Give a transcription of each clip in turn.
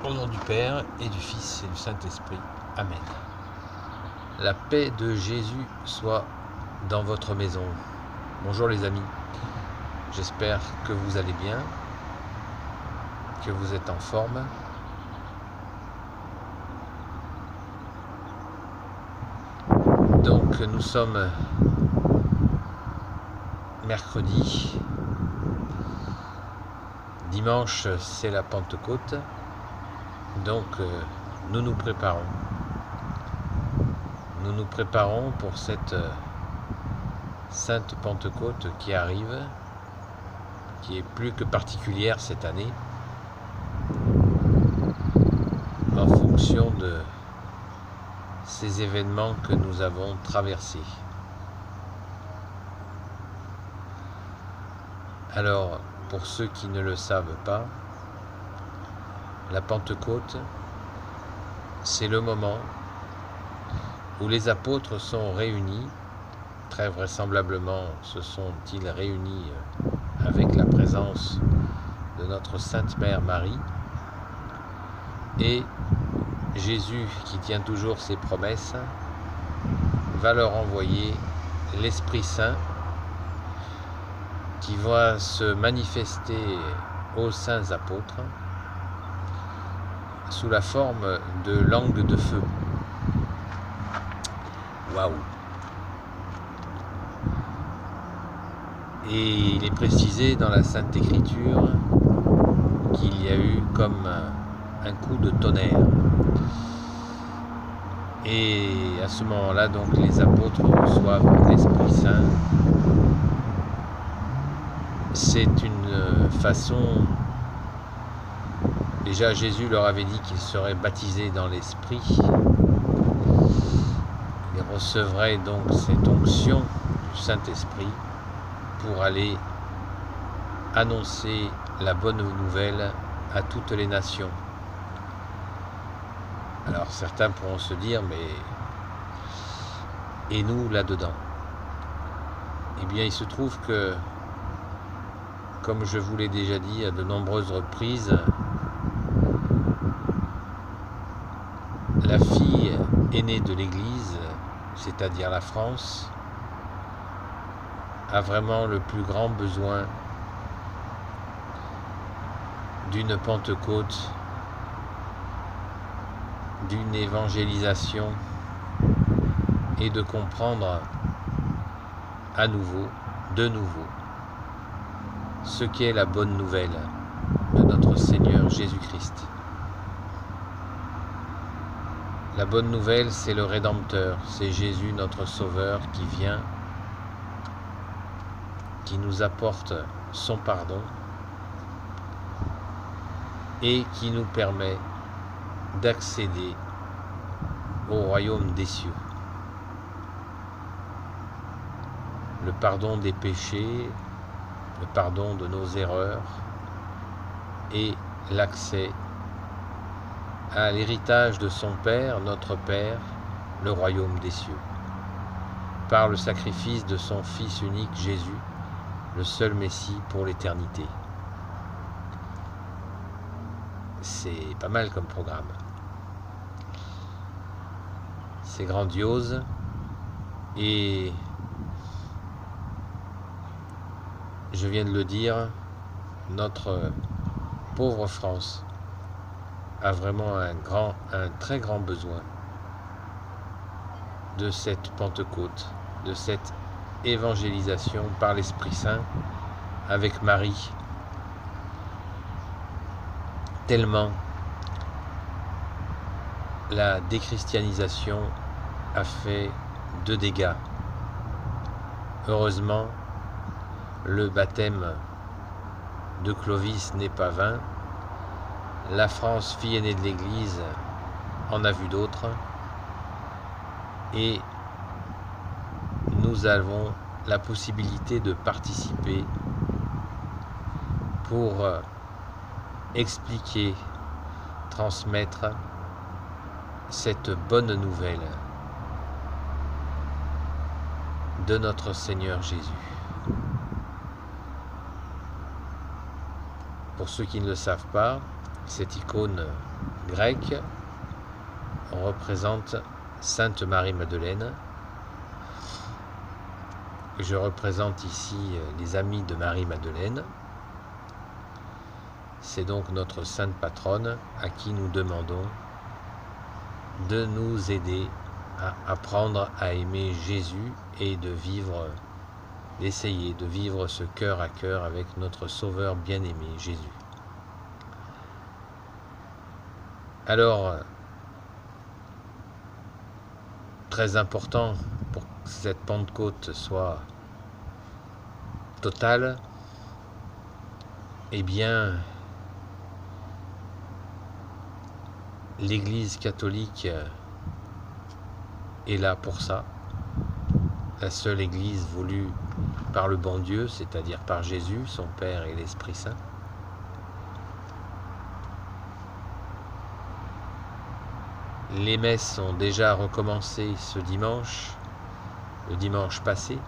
Au nom du Père et du Fils et du Saint-Esprit. Amen. La paix de Jésus soit dans votre maison. Bonjour les amis, j'espère que vous allez bien, que vous êtes en forme. Donc nous sommes mercredi, dimanche c'est la Pentecôte, donc nous nous préparons pour cette Sainte Pentecôte qui arrive, qui est plus que particulière cette année, en fonction de ces événements que nous avons traversés. Alors, pour ceux qui ne le savent pas, la Pentecôte, c'est le moment où les apôtres sont réunis. Très vraisemblablement se sont-ils réunis avec la présence de notre Sainte Mère Marie, et Jésus, qui tient toujours ses promesses, va leur envoyer l'Esprit Saint qui va se manifester aux saints apôtres sous la forme de langues de feu. Waouh! Et il est précisé dans la Sainte Écriture qu'il y a eu comme un coup de tonnerre. Et à ce moment-là, donc, les apôtres reçoivent l'Esprit Saint. C'est une façon... Déjà, Jésus leur avait dit qu'ils seraient baptisés dans l'Esprit. Ils recevraient donc cette onction du Saint-Esprit pour aller annoncer la bonne nouvelle à toutes les nations. Alors certains pourront se dire, mais et nous là-dedans? Eh bien, il se trouve que, comme je vous l'ai déjà dit à de nombreuses reprises, la fille aînée de l'Église, c'est-à-dire la France, a vraiment le plus grand besoin d'une Pentecôte, d'une évangélisation, et de comprendre à nouveau, de nouveau, ce qu'est la bonne nouvelle de notre Seigneur Jésus-Christ. La bonne nouvelle, c'est le Rédempteur, c'est Jésus notre Sauveur qui vient, qui nous apporte son pardon et qui nous permet d'accéder au royaume des cieux. Le pardon des péchés, le pardon de nos erreurs et l'accès à l'héritage de son Père, notre Père, le royaume des cieux, par le sacrifice de son Fils unique Jésus, le seul Messie pour l'éternité. C'est pas mal comme programme. C'est grandiose et je viens de le dire, notre pauvre France a vraiment un très grand besoin de cette Pentecôte, de cette évangélisation par l'Esprit Saint avec Marie, tellement la déchristianisation a fait de dégâts. Heureusement, le baptême de Clovis n'est pas vain. La France, fille aînée de l'Église, en a vu d'autres. Et nous avons la possibilité de participer pour expliquer, transmettre cette bonne nouvelle de notre Seigneur Jésus. Pour ceux qui ne le savent pas, cette icône grecque représente Sainte Marie-Madeleine. Je représente ici les amis de Marie-Madeleine. C'est donc notre sainte patronne à qui nous demandons de nous aider à apprendre à aimer Jésus et de vivre, d'essayer de vivre ce cœur à cœur avec notre Sauveur bien-aimé Jésus. Alors, très important pour que cette Pentecôte soit totale, eh bien, l'Église catholique est là pour ça. La seule Église voulue par le bon Dieu, c'est-à-dire par Jésus, son Père et l'Esprit Saint. Les messes ont déjà recommencé ce dimanche, le dimanche passé.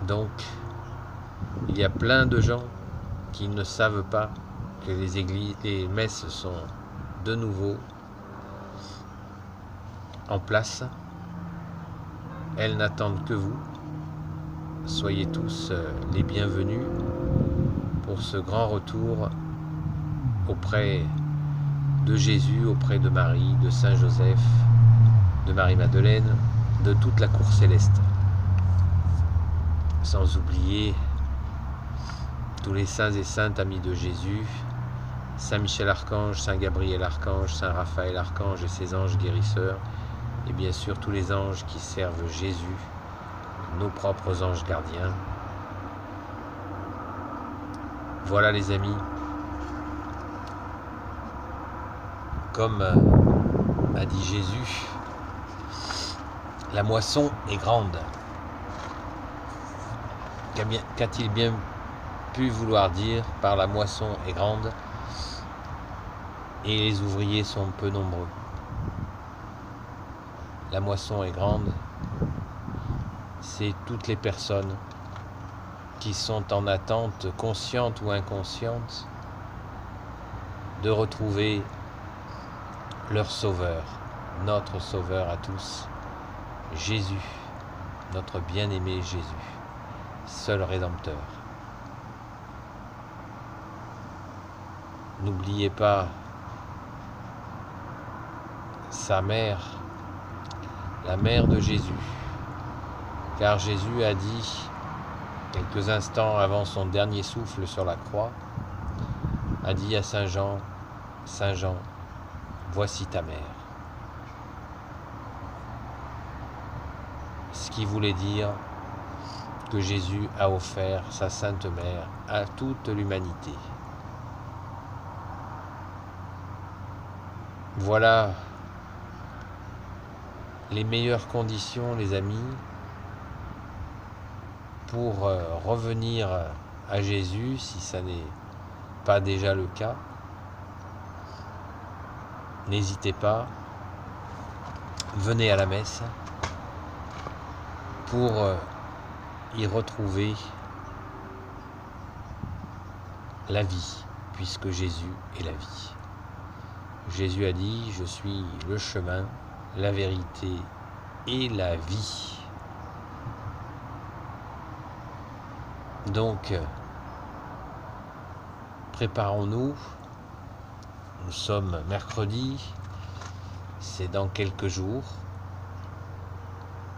Donc, il y a plein de gens qui ne savent pas que les messes sont de nouveau en place. Elles n'attendent que vous. Soyez tous les bienvenus pour ce grand retour auprès de Jésus, auprès de Marie, de Saint Joseph, de Marie-Madeleine, de toute la cour céleste. Sans oublier tous les saints et saintes amis de Jésus, Saint Michel Archange, Saint Gabriel Archange, Saint Raphaël Archange et ses anges guérisseurs, et bien sûr tous les anges qui servent Jésus, nos propres anges gardiens. Voilà les amis, comme a dit Jésus, la moisson est grande. Qu'a-t-il bien pu vouloir dire par la moisson est grande et les ouvriers sont peu nombreux? La moisson est grande, c'est toutes les personnes qui sont en attente, consciente ou inconsciente, de retrouver leur Sauveur, notre Sauveur à tous, Jésus, notre bien-aimé Jésus, seul Rédempteur. N'oubliez pas sa mère, la mère de Jésus, car Jésus a dit, quelques instants avant son dernier souffle sur la croix, a dit à Saint Jean, voici ta mère. Ce qui voulait dire que Jésus a offert sa Sainte Mère à toute l'humanité. Voilà les meilleures conditions, les amis, pour revenir à Jésus, si ça n'est pas déjà le cas. N'hésitez pas, venez à la messe pour y retrouver la vie, puisque Jésus est la vie. Jésus a dit, je suis le chemin, la vérité et la vie. Donc, préparons-nous. Nous sommes mercredi, c'est dans quelques jours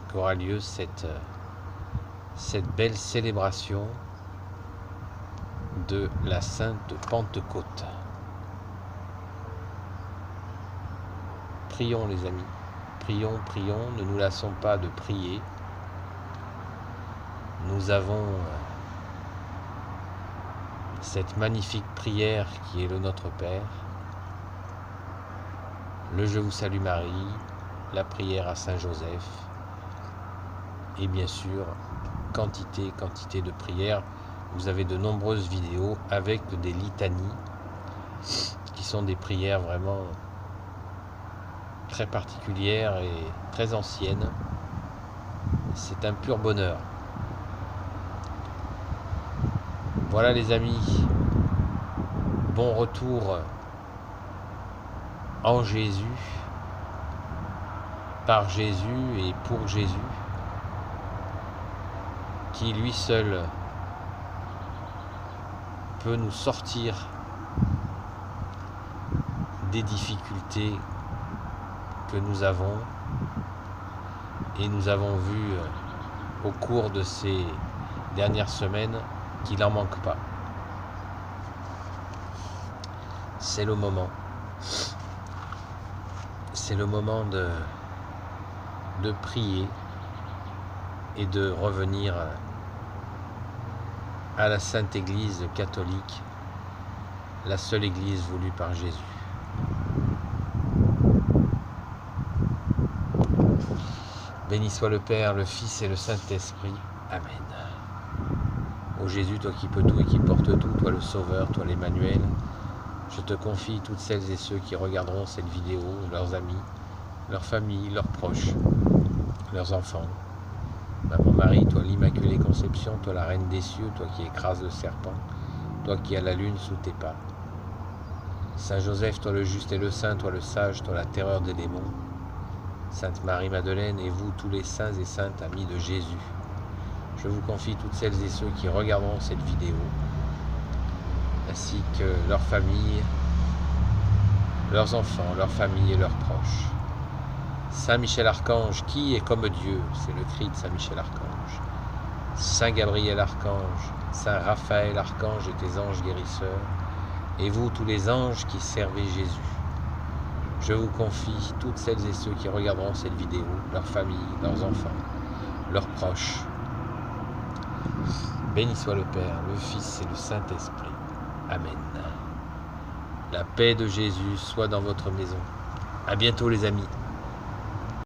qu'aura lieu cette belle célébration de la Sainte Pentecôte. Prions les amis, prions, ne nous lassons pas de prier. Nous avons cette magnifique prière qui est le Notre Père, le Je vous salue Marie, la prière à Saint Joseph, et bien sûr, quantité de prières. Vous avez de nombreuses vidéos avec des litanies, qui sont des prières vraiment très particulières et très anciennes. C'est un pur bonheur. Voilà les amis, bon retour en Jésus, par Jésus et pour Jésus, qui lui seul peut nous sortir des difficultés que nous avons, et nous avons vu au cours de ces dernières semaines qu'il n'en manque pas. C'est le moment. C'est le moment de prier et de revenir à la Sainte Église catholique, la seule Église voulue par Jésus. Béni soit le Père, le Fils et le Saint-Esprit. Amen. Ô Jésus, toi qui peux tout et qui portes tout, toi le Sauveur, toi l'Emmanuel, je te confie toutes celles et ceux qui regarderont cette vidéo, leurs amis, leurs familles, leurs proches, leurs enfants. Maman Marie, toi l'Immaculée Conception, toi la Reine des cieux, toi qui écrases le serpent, toi qui as la lune sous tes pas. Saint Joseph, toi le juste et le saint, toi le sage, toi la terreur des démons. Sainte Marie-Madeleine et vous tous les saints et saintes amis de Jésus, je vous confie toutes celles et ceux qui regarderont cette vidéo, ainsi que leurs familles, leurs enfants, leurs familles et leurs proches. Saint Michel Archange, qui est comme Dieu, c'est le cri de Saint Michel Archange. Saint Gabriel Archange, Saint Raphaël Archange et tes anges guérisseurs, et vous tous les anges qui servez Jésus. Je vous confie toutes celles et ceux qui regarderont cette vidéo, leurs familles, leurs enfants, leurs proches. Béni soit le Père, le Fils et le Saint-Esprit. Amen. La paix de Jésus soit dans votre maison. À bientôt les amis.